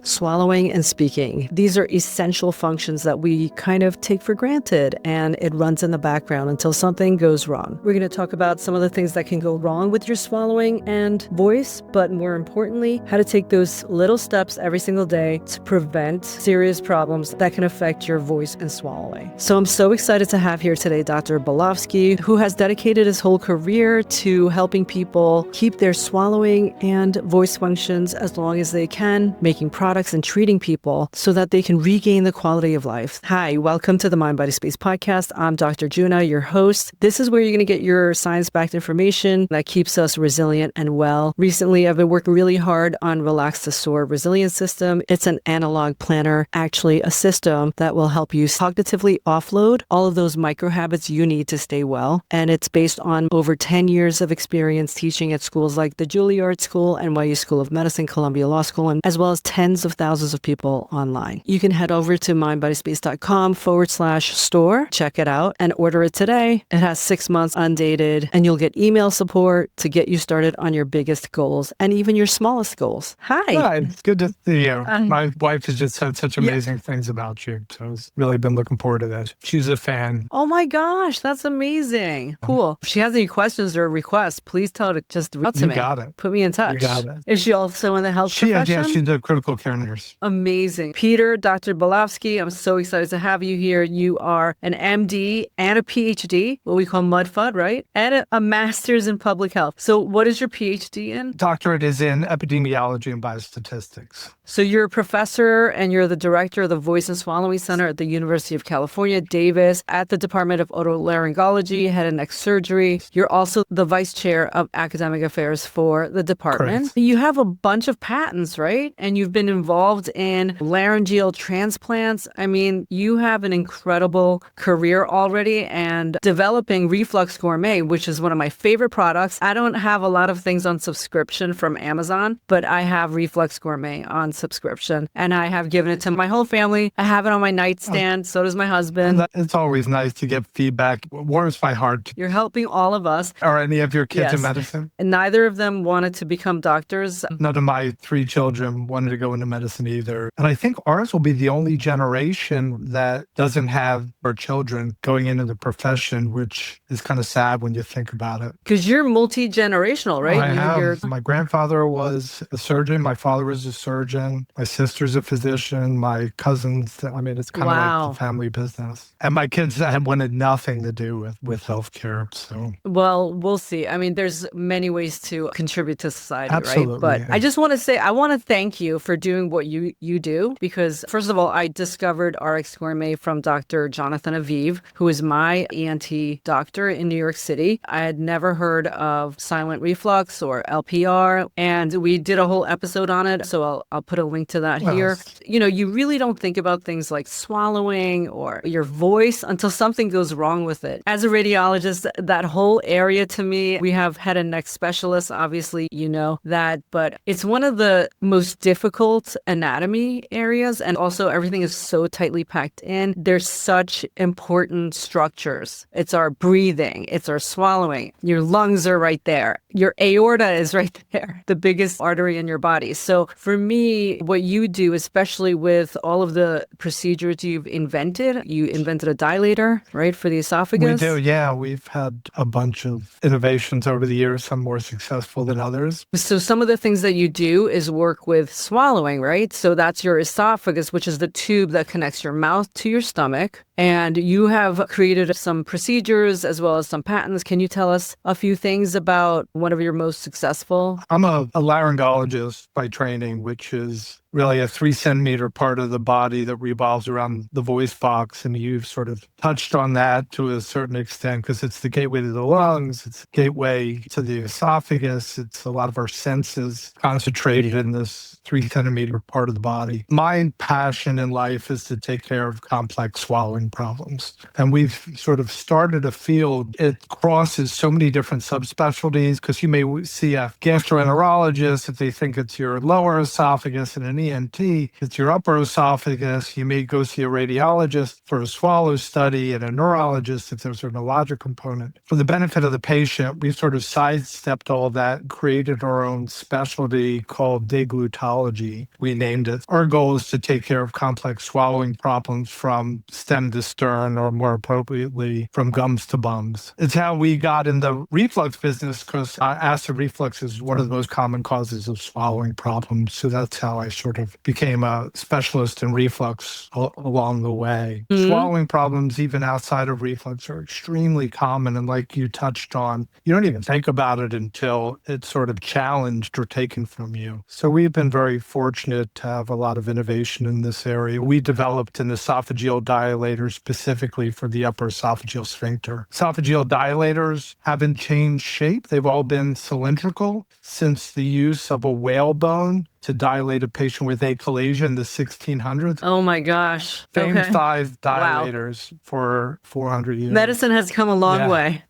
Swallowing and speaking. These are essential functions that we kind of take for granted, and it runs in the background until something goes wrong. We're going to talk about some of the things that can go wrong with your swallowing and voice, but more importantly, how to take those little steps every single day to prevent serious problems that can affect your voice and swallowing. So I'm so excited to have here today Dr. Belafsky, who has dedicated his whole career to helping people keep their swallowing and voice functions as long as they can, making products and treating people so that they can regain the quality of life. Hi, welcome to the MindBodySpace podcast. I'm Dr. Juna, your host. This is where you're going to get your science-backed information that keeps us resilient and well. Recently, I've been working really hard on RELAX to SOAR resilience system. It's an analog planner, actually a system that will help you cognitively offload all of those micro habits you need to stay well. And it's based on over 10 years of experience teaching at schools like the Juilliard School, NYU School of Medicine, Columbia Law School, and as well as tens of thousands of people online. You can head over to mindbodyspace.com/store, check it out, and order it today. It has 6 months undated, and you'll get email support to get you started on your biggest goals and even your smallest goals. Hi. Hi, it's good to see you. My wife has just said such amazing things about you, so I've really been looking forward to this. She's a fan. Oh my gosh, that's amazing. Cool. If she has any questions or requests, please tell her to just reach out to me. You got it. Put me in touch. You got it. Is she also in the health profession? Yeah, she's a critical care nurse. Amazing. Peter, Dr. Belafsky, I'm so excited to have you here. You are an MD and a PhD, what we call MUDFUD, right? And a master's in public health. So what is your PhD in? Doctorate is in epidemiology and biostatistics. So you're a professor and you're the director of the Voice and Swallowing Center at the University of California, Davis, at the Department of Otolaryngology, Head and Neck Surgery. You're also the vice chair of academic affairs for the department. Correct. You have a bunch of patents, right? And you've been involved in laryngeal transplants. I mean, you have an incredible career already, and developing Reflux Gourmet, which is one of my favorite products. I don't have a lot of things on subscription from Amazon, but I have Reflux Gourmet on subscription, and I have given it to my whole family. I have it on my nightstand. So does my husband. It's always nice to get feedback. It warms my heart. You're helping all of us. Are any of your kids Yes. in medicine? And neither of them wanted to become doctors. None of my 3 children wanted to go into medicine either. And I think ours will be the only generation that doesn't have our children going into the profession, which is kind of sad when you think about it. Because you're multi-generational, right? My grandfather was a surgeon. My father was a surgeon. My sister's a physician. My cousins, I mean, it's kind of like the family business. And my kids had wanted nothing to do with healthcare. So, well, we'll see. I mean, there's many ways to contribute to society, absolutely, right? But yeah. I just want to say, I want to thank you for doing what you do, because first of all, I discovered RX Gourmet from Dr. Jonathan Aviv, who is my ENT doctor in New York City. I had never heard of silent reflux or LPR, and we did a whole episode on it. So I'll put a link to that here. You know, you really don't think about things like swallowing or your voice until something goes wrong with it. As a radiologist, that whole area to me, we have head and neck specialists, obviously, you know that, but it's one of the most difficult anatomy areas, and also everything is so tightly packed in. There's such important structures. It's our breathing, it's our swallowing. Your lungs are right there. Your aorta is right there, the biggest artery in your body. So for me, what you do, especially with all of the procedures you invented a dilator, right, for the esophagus? We do, yeah. We've had a bunch of innovations over the years, some more successful than others. So some of the things that you do is work with swallowing, right? So that's your esophagus, which is the tube that connects your mouth to your stomach. And you have created some procedures as well as some patents. Can you tell us a few things about one of your most successful? I'm a laryngologist by training, which is really a 3-centimeter part of the body that revolves around the voice box. And you've sort of touched on that to a certain extent because it's the gateway to the lungs, it's the gateway to the esophagus, it's a lot of our senses concentrated in this 3-centimeter part of the body. My passion in life is to take care of complex swallowing problems. And we've sort of started a field. It crosses so many different subspecialties because you may see a gastroenterologist if they think it's your lower esophagus and an ENT, it's your upper esophagus. You may go see a radiologist for a swallow study and a neurologist if there's a neurologic component. For the benefit of the patient, we sort of sidestepped all that, created our own specialty called deglutology. We named it. Our goal is to take care of complex swallowing problems from stem to stern, or more appropriately, from gums to bums. It's how we got in the reflux business, because acid reflux is one of the most common causes of swallowing problems. So that's how I sort of became a specialist in reflux along the way. Swallowing problems, even outside of reflux, are extremely common. And like you touched on, you don't even think about it until it's sort of challenged or taken from you. So we've been very fortunate to have a lot of innovation in this area. We developed an esophageal dilator specifically for the upper esophageal sphincter. Esophageal dilators haven't changed shape. They've all been cylindrical since the use of a whalebone to dilate a patient with achalasia in the 1600s. Oh my gosh. Same Okay. size dilators for 400 years. Medicine has come a long way.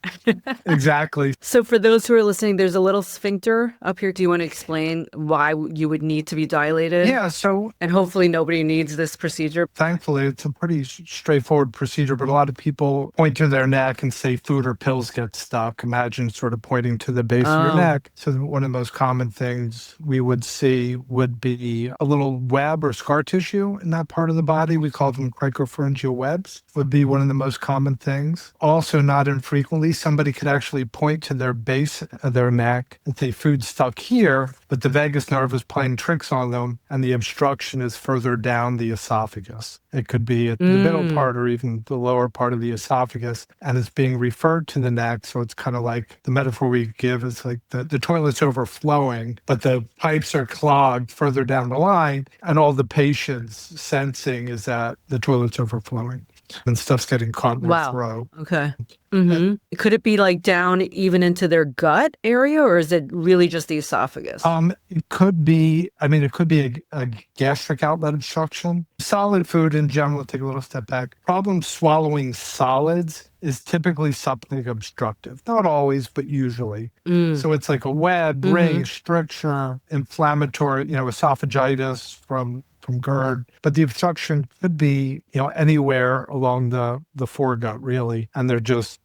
Exactly. So for those who are listening, there's a little sphincter up here. Do you want to explain why you would need to be dilated? Yeah, so And hopefully nobody needs this procedure. thankfully, it's a pretty straightforward procedure, but a lot of people point to their neck and say food or pills get stuck. Imagine sort of pointing to the base of your neck. So one of the most common things we would see would be a little web or scar tissue in that part of the body. We call them cricopharyngeal webs, would be one of the most common things. Also, not infrequently, somebody could actually point to their base of their neck and say food stuck here, but the vagus nerve is playing tricks on them and the obstruction is further down the esophagus. It could be at the middle part or even the lower part of the esophagus, and it's being referred to the neck. So it's kind of like the metaphor we give is like the toilet's overflowing, but the pipes are clogged further down the line, and all the patient's sensing is that the toilet's overflowing and stuff's getting caught in their throat. Okay. Could it be like down even into their gut area, or is it really just the esophagus? It could be, it could be a gastric outlet obstruction. Solid food in general, take a little step back. Problem swallowing solids is typically something obstructive. Not always, but usually. So it's like a web, ring, stricture, inflammatory, esophagitis from GERD. But the obstruction could be, anywhere along the foregut, really. And they're just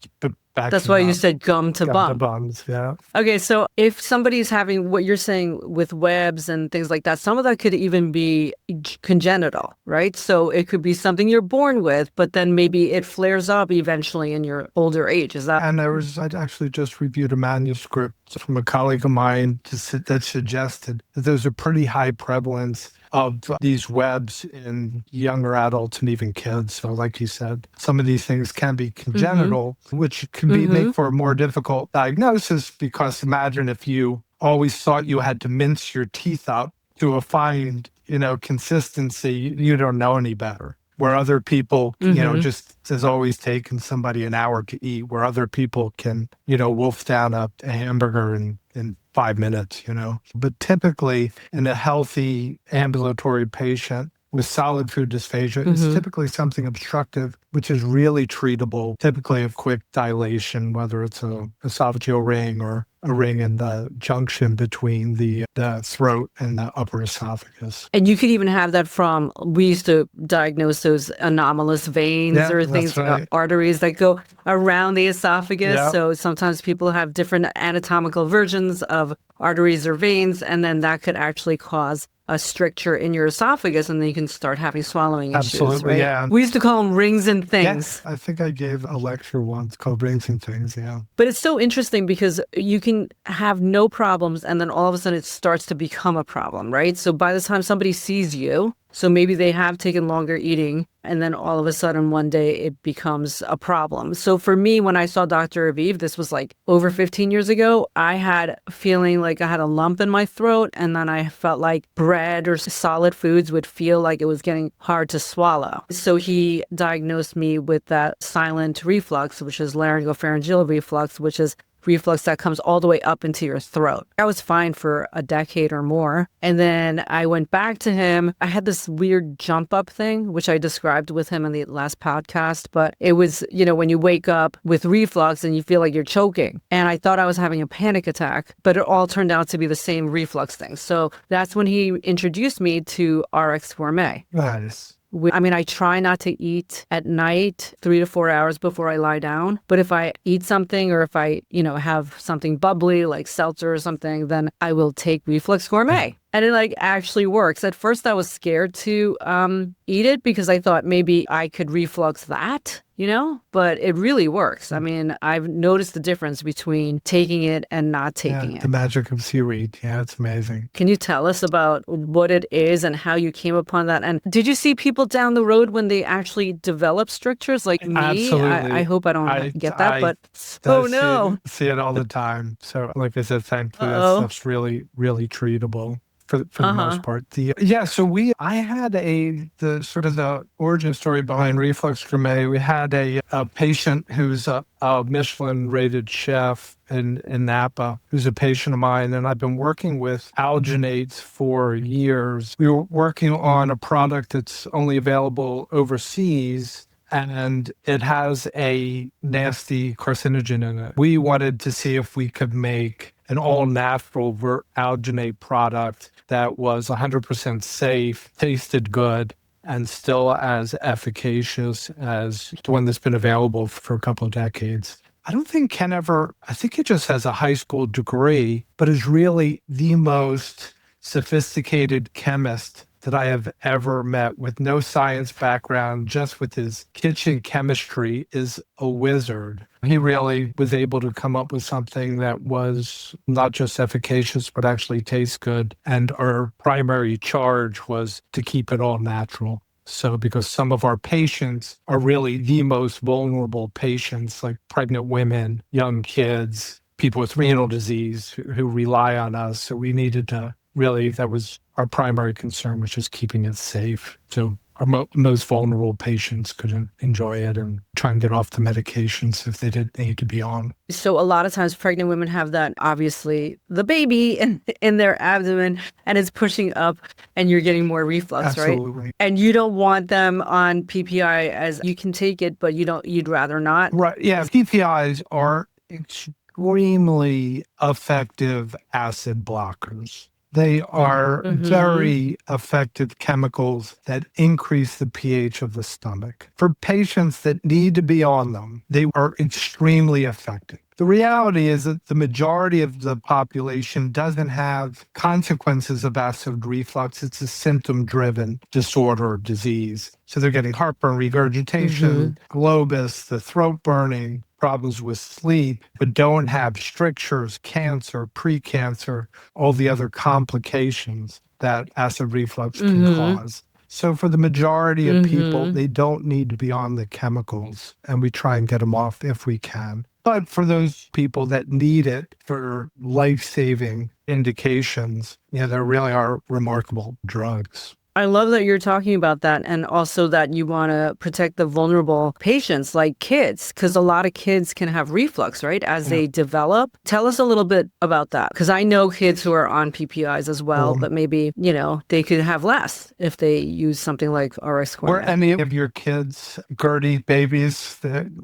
That's why you said gum to bum. Bums, yeah. Okay, so if somebody's having what you're saying with webs and things like that, some of that could even be congenital, right? So it could be something you're born with, but then maybe it flares up eventually in your older age. Is that? And I'd actually just reviewed a manuscript from a colleague of mine that suggested that there's a pretty high prevalence of these webs in younger adults and even kids. So like you said, some of these things can be congenital, which can make for a more difficult diagnosis, because imagine if you always thought you had to mince your teeth up to a fine, consistency, you don't know any better. Where other people, just has always taken somebody an hour to eat, where other people can, wolf down a hamburger in 5 minutes, But typically in a healthy ambulatory patient with solid food dysphagia, it's typically something obstructive, which is really treatable, typically a quick dilation, whether it's a esophageal ring or a ring in the junction between the throat and the upper esophagus. And you could even have that from, we used to diagnose those anomalous veins or things, arteries that go around the esophagus. Yeah. So sometimes people have different anatomical versions of arteries or veins, and then that could actually cause a stricture in your esophagus, and then you can start having swallowing issues. Absolutely, right? yeah. We used to call them rings and things. Yes, I think I gave a lecture once called Rings and Things, yeah. But it's so interesting because you can have no problems, and then all of a sudden it starts to become a problem, right? So by the time somebody sees you, so maybe they have taken longer eating, and then all of a sudden one day it becomes a problem. So for me, when I saw Dr. Aviv, this was like over 15 years ago, I had feeling like I had a lump in my throat, and then I felt like bread or solid foods would feel like it was getting hard to swallow. So he diagnosed me with that silent reflux, which is laryngopharyngeal reflux, which is reflux that comes all the way up into your throat. I was fine for a decade or more. And then I went back to him. I had this weird jump up thing, which I described with him in the last podcast, but it was, when you wake up with reflux and you feel like you're choking. And I thought I was having a panic attack, but it all turned out to be the same reflux thing. So that's when he introduced me to RX Gourmet. Nice. I try not to eat at night 3 to 4 hours before I lie down. But if I eat something or if I, have something bubbly like seltzer or something, then I will take Reflux Gourmet. And it actually works. At first I was scared to eat it because I thought maybe I could reflux that, but it really works. I've noticed the difference between taking it and not taking it. The magic of seaweed. Yeah, it's amazing. Can you tell us about what it is and how you came upon that? And did you see people down the road when they actually develop strictures like me? Absolutely. I hope I don't get that, but oh no. See it all the time. So like I said, thankfully that stuff's really, really treatable. For the most part. I had the origin story behind Reflux Gourmet. We had a patient who's a Michelin rated chef in Napa, who's a patient of mine, and I've been working with alginates for years. We were working on a product that's only available overseas, and it has a nasty carcinogen in it. We wanted to see if we could make an all-natural alginate product that was 100% safe, tasted good, and still as efficacious as the one that's been available for a couple of decades. I don't think Ken I think he just has a high school degree, but is really the most sophisticated chemist that I have ever met, with no science background, just with his kitchen chemistry, is a wizard. He really was able to come up with something that was not just efficacious, but actually tastes good. And our primary charge was to keep it all natural. So because some of our patients are really the most vulnerable patients, like pregnant women, young kids, people with renal disease who rely on us. So we needed to that was our primary concern, which is keeping it safe. So our most vulnerable patients could enjoy it and try and get off the medications if they didn't need to be on. So a lot of times pregnant women have that, obviously, the baby in their abdomen, and it's pushing up and you're getting more reflux, Absolutely. Right? And you don't want them on PPI, as you can take it, but you'd rather not. Right. Yeah. PPIs are extremely effective acid blockers. They are very effective chemicals that increase the pH of the stomach. For patients that need to be on them, they are extremely effective. The reality is that the majority of the population doesn't have consequences of acid reflux. It's a symptom-driven disorder or disease. So they're getting heartburn, regurgitation, globus, the throat burning, problems with sleep, but don't have strictures, cancer, precancer, all the other complications that acid reflux can cause. So for the majority of people, they don't need to be on the chemicals, and we try and get them off if we can. But for those people that need it for life-saving indications, there really are remarkable drugs. I love that you're talking about that, and also that you want to protect the vulnerable patients like kids, because a lot of kids can have reflux, right, as they develop. Tell us a little bit about that, because I know kids who are on PPIs as well, but maybe, they could have less if they use something like RX Gourmet. Or any of your kids, GERD babies,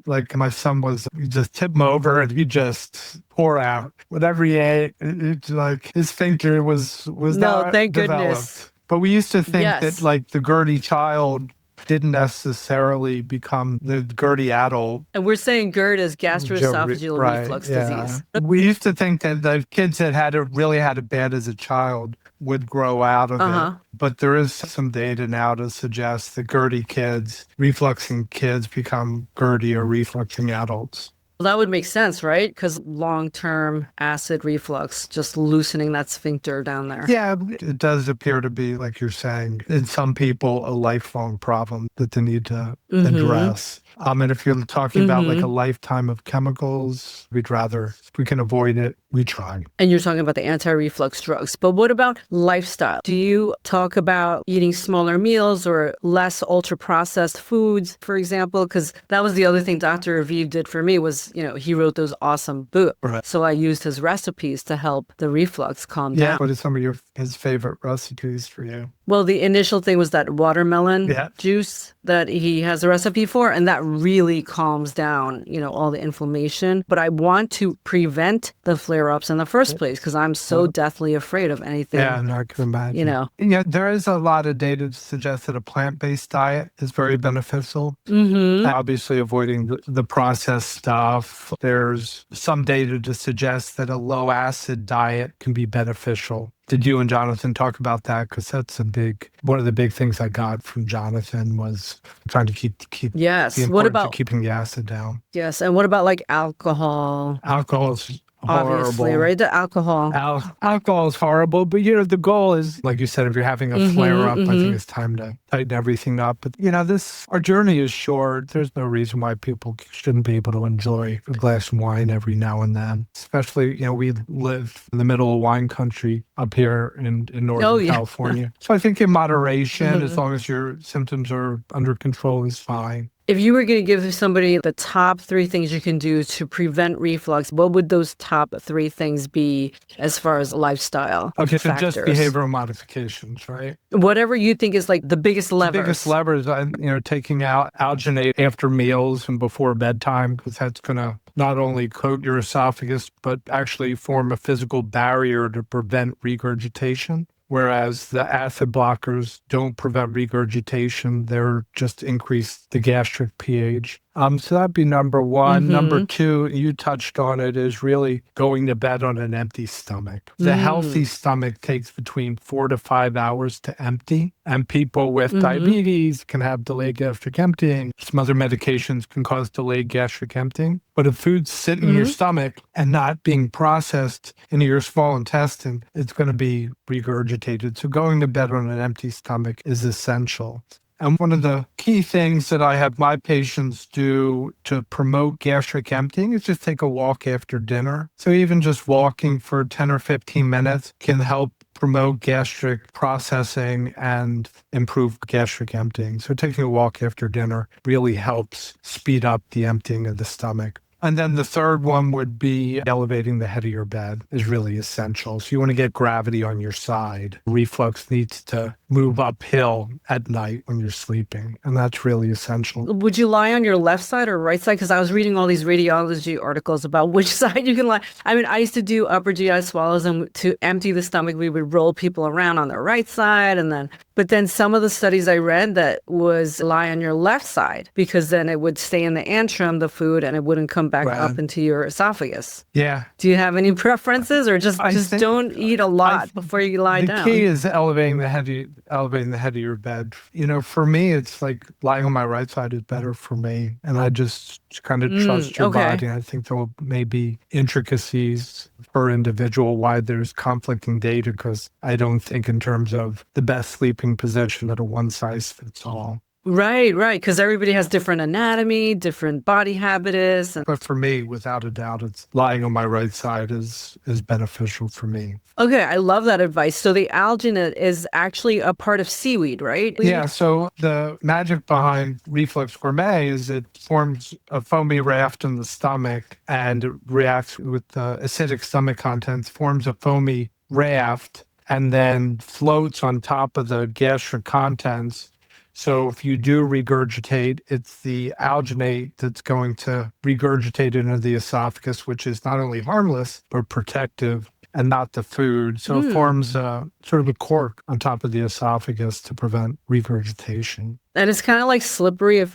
like my son was, you just tip him over and you just pour out whatever he ate. It's like his sphincter was not thank developed. Goodness. But we used to think that the GERD child didn't necessarily become the GERD adult. And we're saying GERD is gastroesophageal reflux disease. We used to think that the kids that really had it bad as a child would grow out of it. But there is some data now to suggest that GERD kids, refluxing kids, become GERD or refluxing adults. Well, that would make sense, right? Because long-term acid reflux, just loosening that sphincter down there. Yeah, it does appear to be, like you're saying, in some people, a lifelong problem that they need to address. And if you're talking about like a lifetime of chemicals, if we can avoid it, we try. And you're talking about the anti-reflux drugs. But what about lifestyle? Do you talk about eating smaller meals or less ultra-processed foods, for example? Because that was the other thing Dr. Aviv did for me, was because, he wrote those awesome books. Right. So I used his recipes to help the reflux calm Yeah. down. What are some of his favorite recipes for you? Well, the initial thing was that watermelon juice that he has a recipe for, and that really calms down, all the inflammation. But I want to prevent the flare-ups in the first place because I'm so deathly afraid of anything. Yeah, no, I can imagine. Yeah, there is a lot of data to suggest that a plant-based diet is very beneficial. Obviously, avoiding the processed stuff. There's some data to suggest that a low-acid diet can be beneficial. Did you and Jonathan talk about that? Because that's one of the big things I got from Jonathan was trying to keep Yes. the What importance about of keeping the acid down. Yes, and what about like alcohol? Alcohol is Obviously, horrible. right? The alcohol. Alcohol is horrible, but the goal is, like you said, if you're having a flare up, I think it's time to tighten everything up. But our journey is short. There's no reason why people shouldn't be able to enjoy a glass of wine every now and then. Especially, we live in the middle of wine country up here in Northern California. So I think in moderation, as long as your symptoms are under control, is fine. If you were going to give somebody the top 3 things you can do to prevent reflux, what would those top 3 things be as far as lifestyle factors? So just behavioral modifications, right? Whatever you think is like the biggest levers. The biggest lever is, taking out alginate after meals and before bedtime, because that's going to not only coat your esophagus, but actually form a physical barrier to prevent regurgitation. Whereas the acid blockers don't prevent regurgitation, they're just increase the gastric pH. So that'd be number 1. Number 2, you touched on it, is really going to bed on an empty stomach. The healthy stomach takes between 4 to 5 hours to empty. And people with diabetes can have delayed gastric emptying. Some other medications can cause delayed gastric emptying. But if food's sitting in your stomach and not being processed into your small intestine, it's going to be regurgitated. So going to bed on an empty stomach is essential. And one of the key things that I have my patients do to promote gastric emptying is just take a walk after dinner. So even just walking for 10 or 15 minutes can help promote gastric processing and improve gastric emptying. So taking a walk after dinner really helps speed up the emptying of the stomach. And then the third one would be elevating the head of your bed is really essential. So you want to get gravity on your side. Reflux needs to move uphill at night when you're sleeping, and that's really essential. Would you lie on your left side or right side? Because I was reading all these radiology articles about which side you can lie. I mean, I used to do upper GI swallows, and to empty the stomach, we would roll people around on their right side, but then some of the studies I read that was lie on your left side, because then it would stay in the antrum, the food, and it wouldn't come back up into your esophagus. Yeah. Do you have any preferences, or just don't eat a lot before you lie down? The key is elevating the head of your bed. For me, it's like lying on my right side is better for me. And I just kind of trust your body. I think there may be intricacies per individual why there's conflicting data, because I don't think in terms of the best sleeping position that a one size fits all. Right. Because everybody has different anatomy, different body habitus. But for me, without a doubt, it's lying on my right side is beneficial for me. Okay, I love that advice. So the alginate is actually a part of seaweed, right? Yeah, so the magic behind Reflux Gourmet is it forms a foamy raft in the stomach and it reacts with the acidic stomach contents, forms a foamy raft, and then floats on top of the gastric contents. So if you do regurgitate, it's the alginate that's going to regurgitate into the esophagus, which is not only harmless, but protective, and not the food. So it forms sort of a cork on top of the esophagus to prevent regurgitation. And it's kind of like slippery.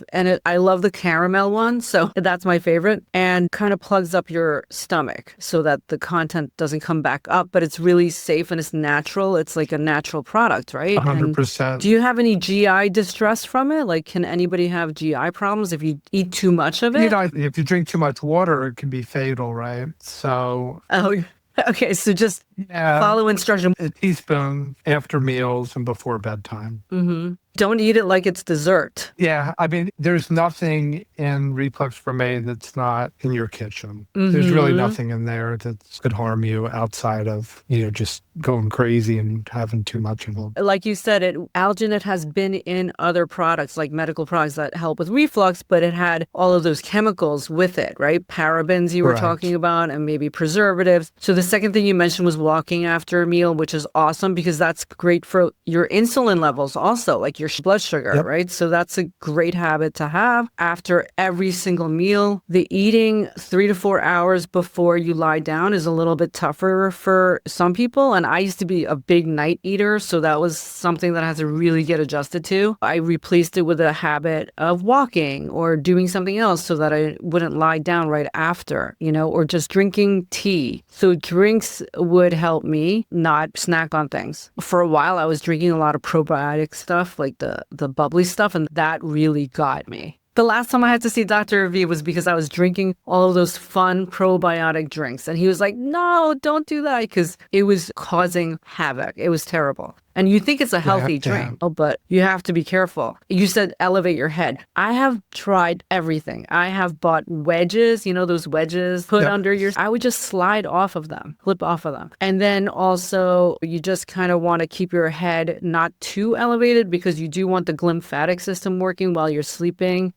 I love the caramel one, so that's my favorite. And kind of plugs up your stomach so that the content doesn't come back up, but it's really safe and it's natural. It's like a natural product, right? 100%. And do you have any GI distress from it? Like, can anybody have GI problems if you eat too much of it? If you drink too much water, it can be fatal, right? So... Okay, so just follow instruction. A teaspoon after meals and before bedtime. Don't eat it like it's dessert. Yeah, I mean, there's nothing in Reflux Gourmet that's not in your kitchen. There's really nothing in there that could harm you outside of, just going crazy and having too much of it. Like you said, alginate has been in other products, like medical products that help with reflux, but it had all of those chemicals with it, right? Parabens you were talking about, and maybe preservatives. So the second thing you mentioned was walking after a meal, which is awesome because that's great for your insulin levels also, like your blood sugar, right? So that's a great habit to have after every single meal. The eating 3 to 4 hours before you lie down is a little bit tougher for some people. And I used to be a big night eater, so that was something that I had to really get adjusted to. I replaced it with a habit of walking or doing something else so that I wouldn't lie down right after, or just drinking tea. So drinks would help me not snack on things. For a while, I was drinking a lot of probiotic stuff, like the bubbly stuff, and that really got me. The last time I had to see Dr. V was because I was drinking all of those fun probiotic drinks. And he was like, no, don't do that, because it was causing havoc. It was terrible. And you think it's a healthy drink, but you have to be careful. You said elevate your head. I have tried everything. I have bought wedges, those wedges put under your... I would just slide off of them, flip off of them. And then also, you just kind of want to keep your head not too elevated because you do want the glymphatic system working while you're sleeping.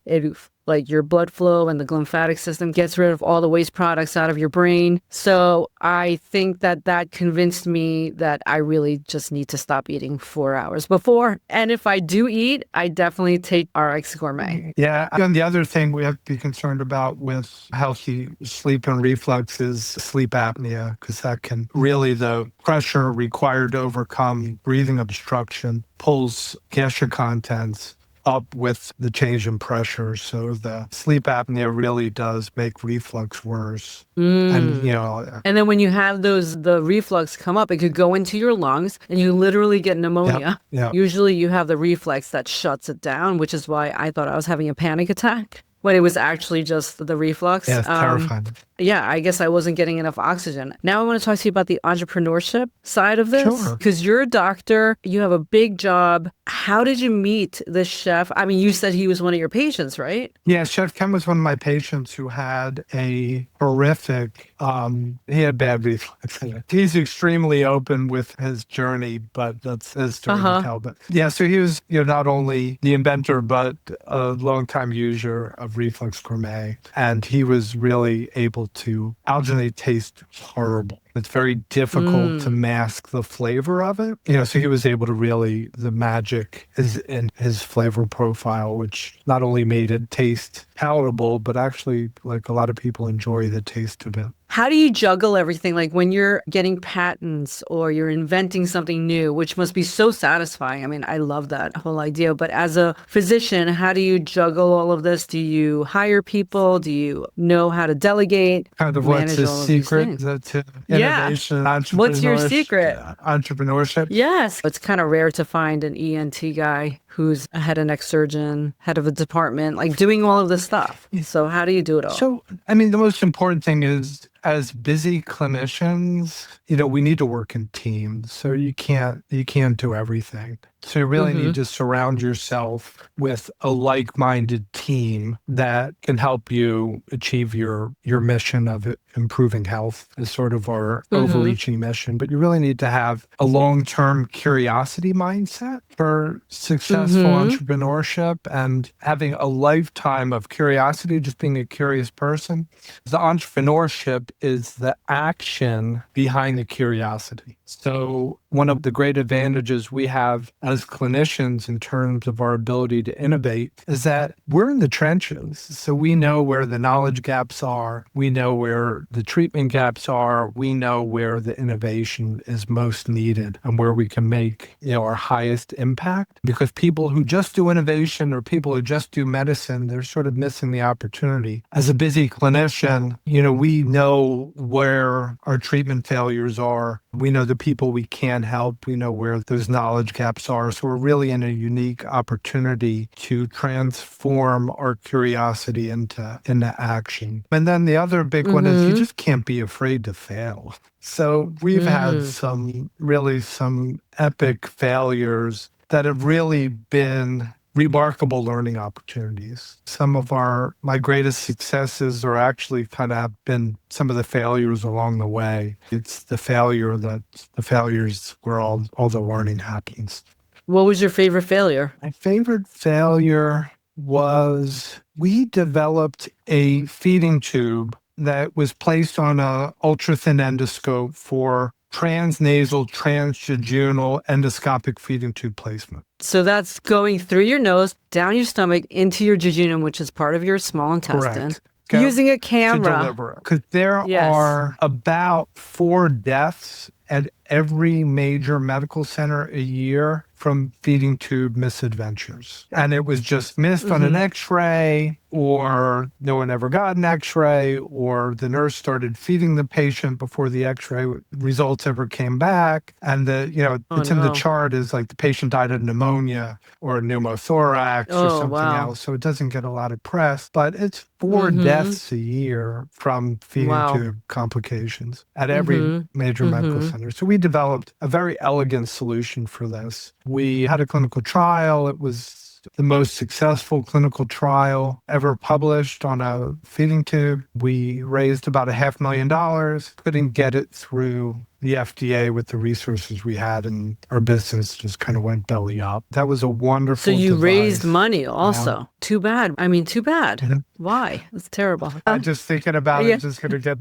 Like your blood flow and the glymphatic system gets rid of all the waste products out of your brain. So I think that convinced me that I really just need to stop eating 4 hours before. And if I do eat, I definitely take RX Gourmet. Yeah. And the other thing we have to be concerned about with healthy sleep and reflux is sleep apnea, because that can really, the pressure required to overcome breathing obstruction pulls gastric contents up with the change in pressure. So the sleep apnea really does make reflux worse. And then when you have the reflux come up, it could go into your lungs and you literally get pneumonia. Usually you have the reflex that shuts it down, which is why I thought I was having a panic attack when it was actually just the reflux. Yeah, it's terrifying. Yeah, I guess I wasn't getting enough oxygen. Now I want to talk to you about the entrepreneurship side of this. Sure. Because you're a doctor, you have a big job. How did you meet this chef? I mean, you said he was one of your patients, right? Yeah, Chef Ken was one of my patients who had a horrific, he had bad reflux. He's extremely open with his journey, but that's his story to tell. But yeah, so he was, not only the inventor, but a longtime user of Reflux Gourmet. And he was really able to... Alginate tastes horrible. It's very difficult to mask the flavor of it. So he was able to really... The magic is in his flavor profile, which not only made it taste palatable, but actually, like, a lot of people enjoy the taste of it. How do you juggle everything? Like when you're getting patents or you're inventing something new, which must be so satisfying. I mean, I love that whole idea. But as a physician, how do you juggle all of this? Do you hire people? Do you know how to delegate? Kind of what's the secret to innovation? What's your secret? Entrepreneurship. Yes. It's kind of rare to find an ENT guy who's a head and neck surgeon, head of a department, like doing all of this stuff. So how do you do it all? So, I mean, the most important thing is, as busy clinicians, we need to work in teams. So you can't do everything. So you really need to surround yourself with a like-minded team that can help you achieve your mission of improving health is sort of our overreaching mission. But you really need to have a long-term curiosity mindset for successful entrepreneurship and having a lifetime of curiosity, just being a curious person. The entrepreneurship is the action behind the curiosity. So one of the great advantages we have as clinicians in terms of our ability to innovate is that we're in the trenches. So we know where the knowledge gaps are. We know where the treatment gaps are. We know where the innovation is most needed and where we can make, our highest impact. Because people who just do innovation or people who just do medicine, they're sort of missing the opportunity. As a busy clinician, we know where our treatment failures are. We know the people we can help. We know where those knowledge gaps are. So we're really in a unique opportunity to transform our curiosity into action. And then the other big one is you just can't be afraid to fail. So we've had some epic failures that have really been remarkable learning opportunities. Some of my greatest successes are actually kind of have been some of the failures along the way. It's the failures where all the learning happens. What was your favorite failure? My favorite failure was we developed a feeding tube that was placed on a ultra-thin endoscope for transnasal, transjejunal endoscopic feeding tube placement. So that's going through your nose, down your stomach, into your jejunum, which is part of your small intestine. Correct. Using a To camera. deliver. Because there Yes. are about 4 deaths at every major medical center a year from feeding tube misadventures. And it was just missed on an x-ray, or no one ever got an x-ray, or the nurse started feeding the patient before the x-ray results ever came back. And it's in the chart is like the patient died of pneumonia or pneumothorax or something else. So it doesn't get a lot of press, but it's 4 deaths a year from feeding tube complications at every major medical center. So we developed a very elegant solution for this. We had a clinical trial. It was the most successful clinical trial ever published on a feeding tube. We raised about $500,000, couldn't get it through the FDA with the resources we had, and our business just kind of went belly up. That was a wonderful So you device. raised money also. Yeah. Too bad. I mean, too bad. Why? That's terrible. I'm just thinking about it, just going to get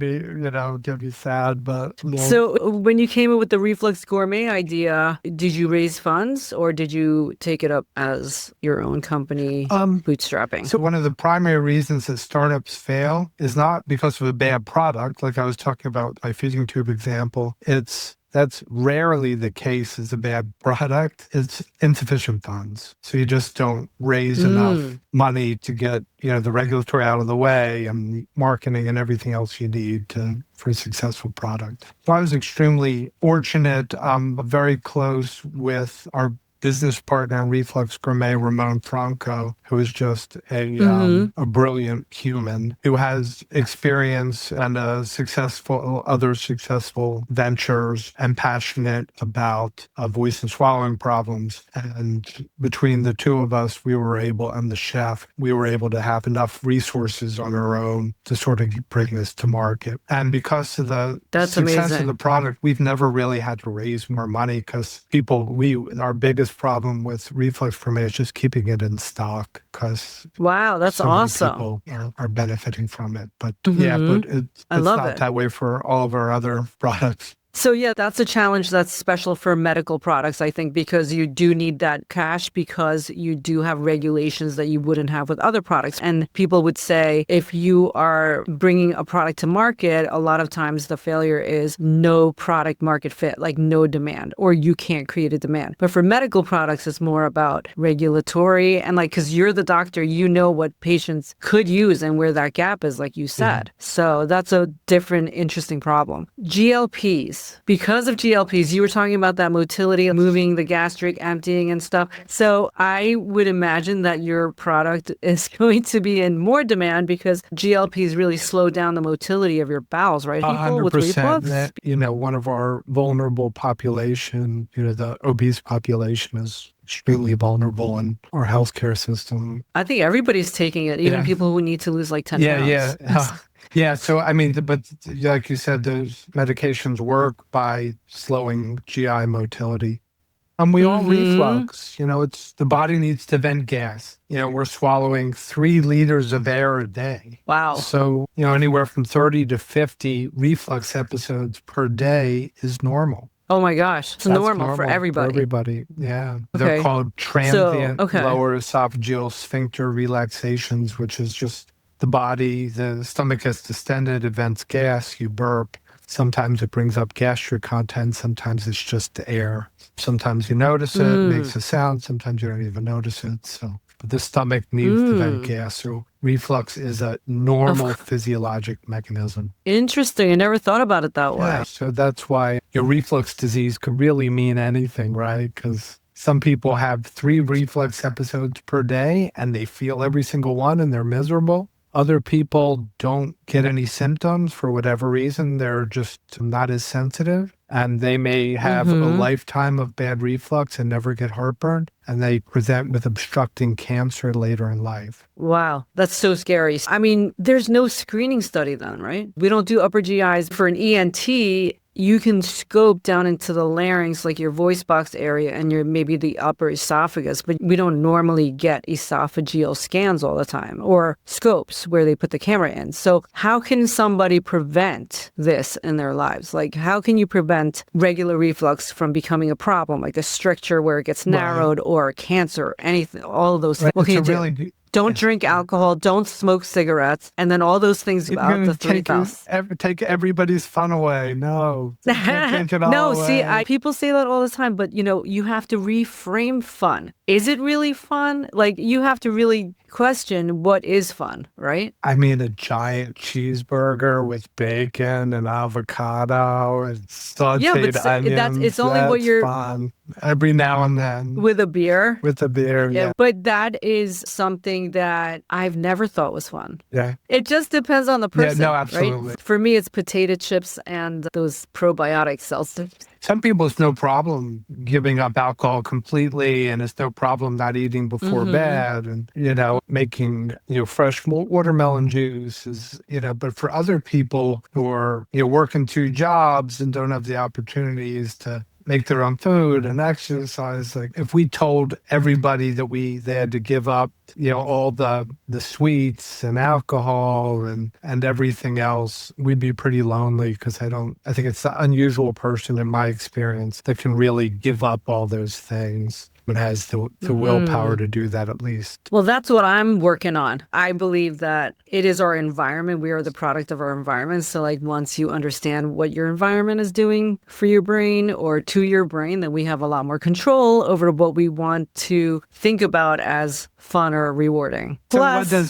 me sad. But So when you came in with the Reflux Gourmet idea, did you raise funds or did you take it up as your own company, bootstrapping? So one of the primary reasons that startups fail is not because of a bad product, like I was talking about my feeding tube example. That's rarely the case as a bad product. It's insufficient funds. So you just don't raise enough money to get, the regulatory out of the way and marketing and everything else you need for a successful product. So I was extremely fortunate. I'm very close with our business partner in Reflux Gourmet, Ramon Franco, who is just a brilliant human who has experience and other successful ventures and passionate about voice and swallowing problems. And between the two of us, and the chef, we were able to have enough resources on our own to sort of bring this to market. And because of the success of the product, we've never really had to raise more money because our biggest problem with Reflux Gourmet is just keeping it in stock because that's so many awesome. people are benefiting from it. But it's not that way for all of our other products. So that's a challenge that's special for medical products, I think, because you do need that cash because you do have regulations that you wouldn't have with other products. And people would say if you are bringing a product to market, a lot of times the failure is no product market fit, like no demand, or you can't create a demand. But for medical products, it's more about regulatory and because you're the doctor, you know what patients could use and where that gap is, like you said. So that's a different, interesting problem. GLPs. Because of GLPs, you were talking about that motility, moving the gastric, emptying and stuff. So I would imagine that your product is going to be in more demand because GLPs really slow down the motility of your bowels, right? People with reflux. That, one of our vulnerable population, the obese population is extremely vulnerable in our healthcare system. I think everybody's taking it, even people who need to lose 10 pounds. Yeah. So, but like you said, those medications work by slowing GI motility. And we all reflux, it's the body needs to vent gas. We're swallowing 3 liters of air a day. Wow. So, anywhere from 30 to 50 reflux episodes per day is normal. Oh my gosh. It's normal for everybody. Yeah. Okay. They're called transient lower esophageal sphincter relaxations, which is just the stomach gets distended, it vents gas, you burp. Sometimes it brings up gastric content. Sometimes it's just the air. Sometimes you notice it, it makes a sound. Sometimes you don't even notice it. But the stomach needs to vent gas. So reflux is a normal physiologic mechanism. Interesting. I never thought about it that way. Yeah, so that's why your reflux disease could really mean anything, right? Because some people have 3 reflux episodes per day and they feel every single one and they're miserable. Other people don't get any symptoms for whatever reason. They're just not as sensitive. and they may have a lifetime of bad reflux and never get heartburn, and they present with obstructing cancer later in life. Wow, that's so scary. I mean, there's no screening study then, right? We don't do upper GIs. For an ENT, you can scope down into the larynx, like your voice box area and your maybe the upper esophagus, but we don't normally get esophageal scans all the time or scopes where they put the camera in. So how can somebody prevent this in their lives? Like, how can you prevent regular reflux from becoming a problem, like a stricture where it gets narrowed or cancer, anything, all of those things? What can you do? Don't drink alcohol, don't smoke cigarettes, and then all those things about the 3,000. Take everybody's fun away. No. Take it all No, away. see, people say that all the time, but you have to reframe fun. Is it really fun? Like, you have to really question what is fun, right? I mean, a giant cheeseburger with bacon and avocado and sauteed onions. It's only what you're fun. Every now and then. With a beer. With a beer, yeah. But that is something that I've never thought was fun. Yeah. It just depends on the person. Yeah, no, absolutely. Right? For me, it's potato chips and those probiotic seltzers. Some people, it's no problem giving up alcohol completely, and it's no problem not eating before bed, and, making, fresh watermelon juice is, but for other people who are, working 2 jobs and don't have the opportunities to make their own food and exercise, like if we told everybody that they had to give up, all the sweets and alcohol and everything else, we'd be pretty lonely, because I think it's the unusual person in my experience that can really give up all those things, but has the willpower to do that at least. Well, that's what I'm working on. I believe that it is our environment. We are the product of our environment. So like once you understand what your environment is doing for your brain or to your brain, then we have a lot more control over what we want to think about as fun or rewarding. So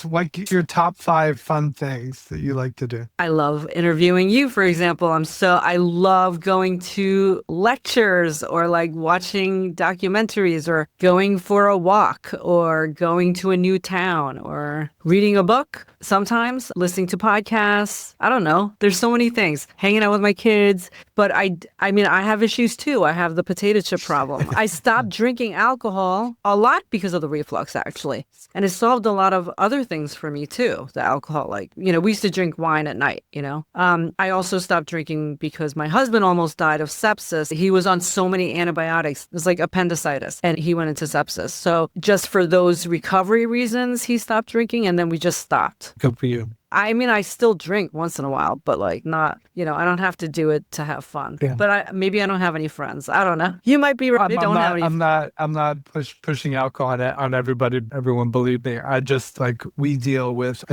what your top 5 fun things that you like to do? I love interviewing you, for example. I love going to lectures or like watching documentaries or going for a walk or going to a new town or reading a book, sometimes listening to podcasts. I don't know. There's so many things. Hanging out with my kids. But I mean, I have issues too. I have the potato chip problem. I stopped drinking alcohol a lot because of the reflux, actually. And it solved a lot of other things for me too, the alcohol. Like, we used to drink wine at night, I also stopped drinking because my husband almost died of sepsis. He was on so many antibiotics. It was like appendicitis, and he went into sepsis. So just for those recovery reasons, he stopped drinking, and then we just stopped. Good for you. I mean, I still drink once in a while, but like not, I don't have to do it to have fun. Yeah. But maybe I don't have any friends. I don't know. You might be right. I'm not pushing alcohol on everybody. Everyone, believe me. I just I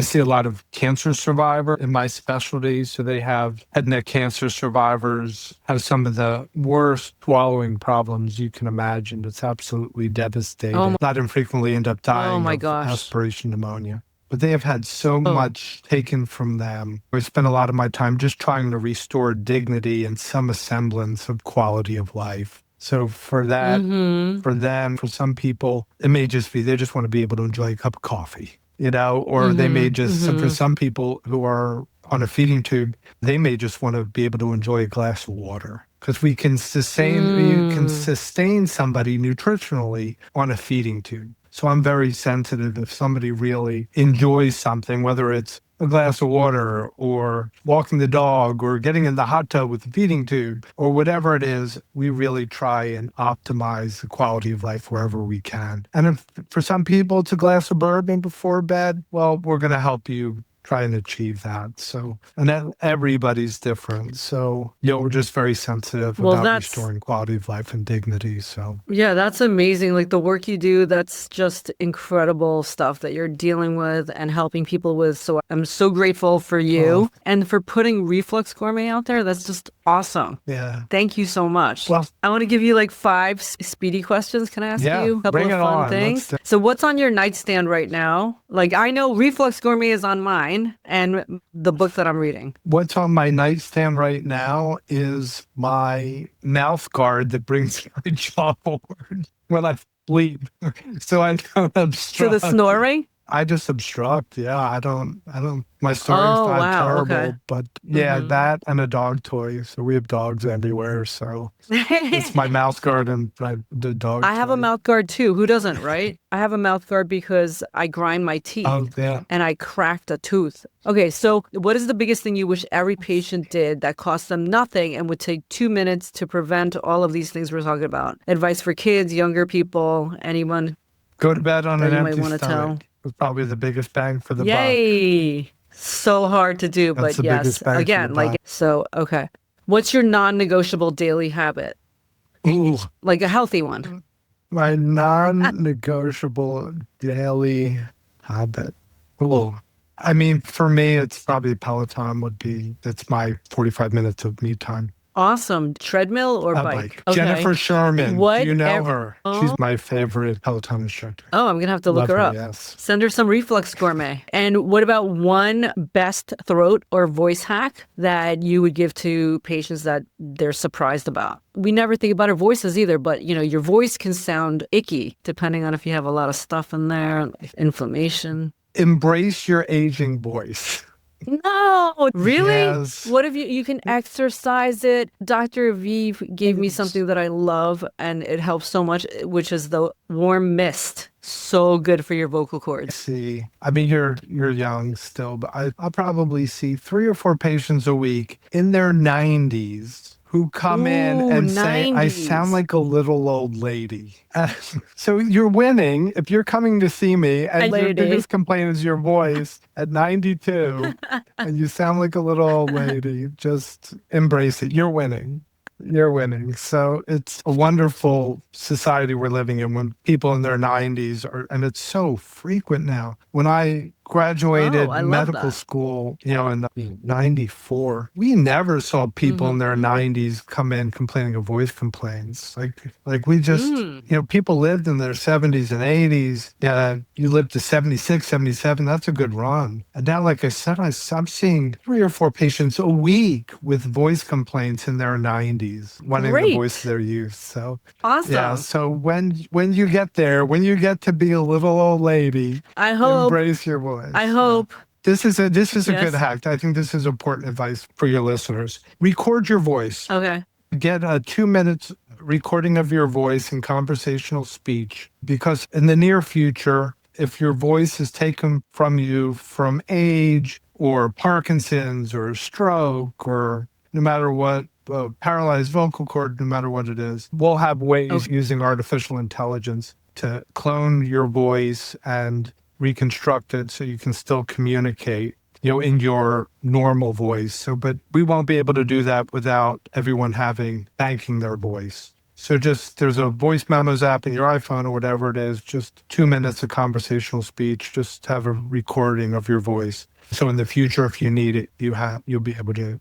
see a lot of cancer survivors in my specialty. So they have head and neck cancer survivors have some of the worst swallowing problems you can imagine. It's absolutely devastating. Not infrequently end up dying of aspiration pneumonia. But they have had so much taken from them. I spent a lot of my time just trying to restore dignity and some semblance of quality of life. So for that, for them, for some people, it may just be they just want to be able to enjoy a cup of coffee, or they may just, for some people who are on a feeding tube, they may just want to be able to enjoy a glass of water. Because you can sustain somebody nutritionally on a feeding tube. So I'm very sensitive if somebody really enjoys something, whether it's a glass of water or walking the dog or getting in the hot tub with the feeding tube or whatever it is, we really try and optimize the quality of life wherever we can. And if for some people it's a glass of bourbon before bed, well, we're going to help you try and achieve that. So, and then everybody's different. So, we're just very sensitive about restoring quality of life and dignity. So, yeah, that's amazing. Like the work you do, that's just incredible stuff that you're dealing with and helping people with. So I'm so grateful for you and for putting Reflux Gourmet out there. That's just awesome. Yeah. Thank you so much. Well, I want to give you like 5 speedy questions. Can I ask you a couple of fun things? So what's on your nightstand right now? Like I know Reflux Gourmet is on mine and the book that I'm reading. What's on my nightstand right now is my mouth guard that brings my jaw forward when I sleep. So I don't obstruct. So the snoring? I just obstruct. Yeah, my story's Oh, not wow. Okay. terrible, but yeah, that and a dog toy. So we have dogs everywhere. So it's my mouth guard and the dog I have a toy. mouth guard too. Who doesn't, right? I have a mouth guard because I grind my teeth Oh, yeah. and I cracked a tooth. Okay, so what is the biggest thing you wish every patient did that cost them nothing and would take 2 minutes to prevent all of these things we're talking about? Advice for kids, younger people, anyone Go to bed on that an you might empty want to tell? stomach. It's probably the biggest bang for the buck. Yay! So hard to do, That's but the yes. biggest bang for the Again, like, buck. so, okay. What's your non-negotiable daily habit? Ooh, Like a healthy one. my non-negotiable daily habit. Ooh. I mean, for me, it's probably Peloton that's my 45 minutes of me time. Awesome. Treadmill or A bike? bike. Okay. Jennifer Sherman. What Do you know ev- her? Oh. She's my favorite Peloton instructor. Oh, I'm going to have to look Love her up. Yes. Send her some Reflux Gourmet. And what about one best throat or voice hack that you would give to patients that they're surprised about? We never think about our voices either, but your voice can sound icky depending on if you have a lot of stuff in there, like inflammation. Embrace your aging voice. No, really? Yes. What if you can exercise it? Dr. Aviv gave me something that I love and it helps so much, which is the warm mist. So good for your vocal cords. See, I mean, you're young still, but I'll probably see 3 or 4 patients a week in their 90s who come in and say, I 90s. sound like a little old lady. So you're winning if you're coming to see me and your biggest complaint is your voice at 92 and you sound like a little old lady. Just embrace it. You're winning. You're winning. So it's a wonderful society we're living in when people in their 90s and it's so frequent now. When I graduated medical school, in 94, we never saw people in their 90s come in complaining of voice complaints. Like we just, people lived in their 70s and 80s. Yeah, you lived to 76, 77. That's a good run. And now, like I said, I'm seeing 3 or 4 patients a week with voice complaints in their 90s, wanting the voice of their youth. So awesome. Yeah. So when you get there, when you get to be a little old lady, I hope. Embrace your voice. I hope. This is a good hack. I think this is important advice for your listeners. Record your voice. Okay. Get a 2 minutes recording of your voice in conversational speech, because in the near future, if your voice is taken from you from age or Parkinson's or stroke or no matter what, paralyzed vocal cord, no matter what it is, we'll have ways using artificial intelligence to clone your voice and reconstruct it so you can still communicate, in your normal voice. But we won't be able to do that without everyone banking their voice. So there's a voice memos app in your iPhone or whatever it is, just 2 minutes of conversational speech, just have a recording of your voice. So in the future, if you need it, you'll be able to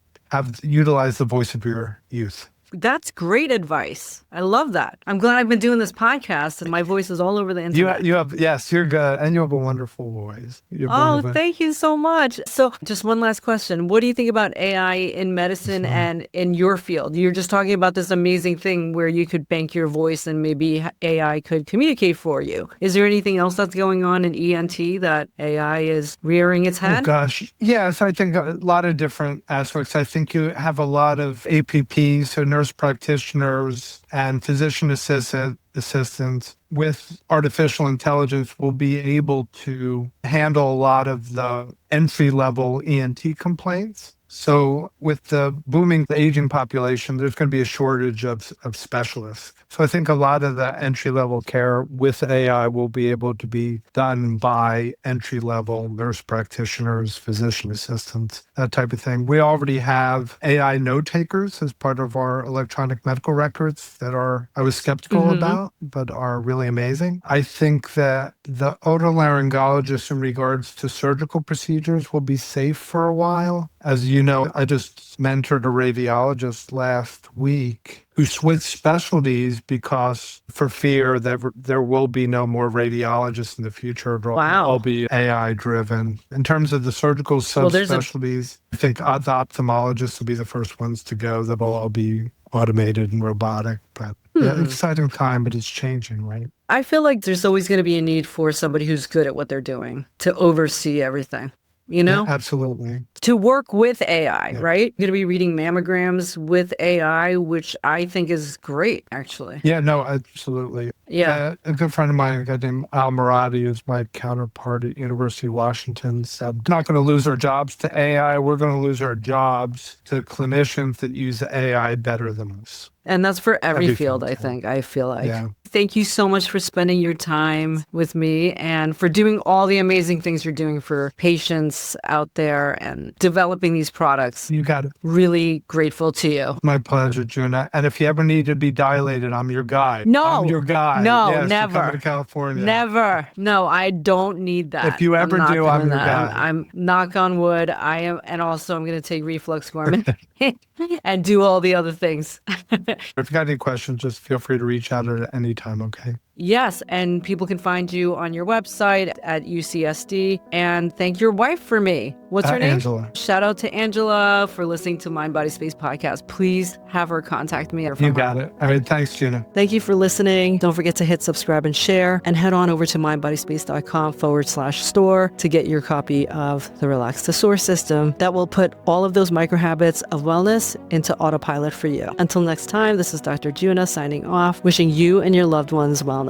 utilize the voice of your youth. That's great advice. I love that. I'm glad I've been doing this podcast and my voice is all over the internet. Yes, you're good. And you have a wonderful voice. Thank you so much. So just one last question. What do you think about AI in medicine and in your field? You're just talking about this amazing thing where you could bank your voice and maybe AI could communicate for you. Is there anything else that's going on in ENT that AI is rearing its head? Oh, gosh. Yes, I think a lot of different aspects. I think you have a lot of APPs, so nurse practitioners and physician assistants with artificial intelligence will be able to handle a lot of the entry-level ENT complaints. So with the aging population, there's going to be a shortage of specialists. So I think a lot of the entry-level care with AI will be able to be done by entry-level nurse practitioners, physician assistants, that type of thing. We already have AI note takers as part of our electronic medical records that I was skeptical about, but are really amazing. I think that the otolaryngologist in regards to surgical procedures will be safe for a while. As you know, I just mentored a radiologist last week who switched specialties because for fear that there will be no more radiologists in the future. It'll all be AI driven. In terms of the surgical subspecialties, I think the ophthalmologists will be the first ones to go. They'll all be automated and robotic. But Yeah, exciting time, but it's changing, right? I feel like there's always going to be a need for somebody who's good at what they're doing to oversee everything, Yeah, absolutely. to work with AI, Yeah. right? You're going to be reading mammograms with AI, which I think is great, actually. Yeah, no, absolutely. Yeah. A good friend of mine, a guy named Al Marati, who's my counterpart at University of Washington, said, "We're not going to lose our jobs to AI. We're going to lose our jobs to clinicians that use AI better than us." And that's for every field, field, I think, I feel like. Yeah. Thank you so much for spending your time with me and for doing all the amazing things you're doing for patients out there and developing these products. You got it. Really grateful to you. My pleasure, Juna. And if you ever need to be dilated, I'm your guy. No. I'm your guy. No, yes, never. Coming to California. Never. No, I don't need that. If you ever I'm do, I'm your that. guy. I'm knock on wood. I am, and also I'm going to take Reflux Gourmet and do all the other things. If you got any questions, just feel free to reach out at any time, okay? Yes, and people can find you on your website at UCSD. And thank your wife for me. What's her name? Angela. Shout out to Angela for listening to MindBodySpace podcast. Please have her contact me. You got it. All right, thanks, Juna. Thank you for listening. Don't forget to hit subscribe and share, and head on over to mindbodyspace.com/store to get your copy of the Relax to Soar system that will put all of those micro habits of wellness into autopilot for you. Until next time, this is Dr. Juna signing off, wishing you and your loved ones wellness.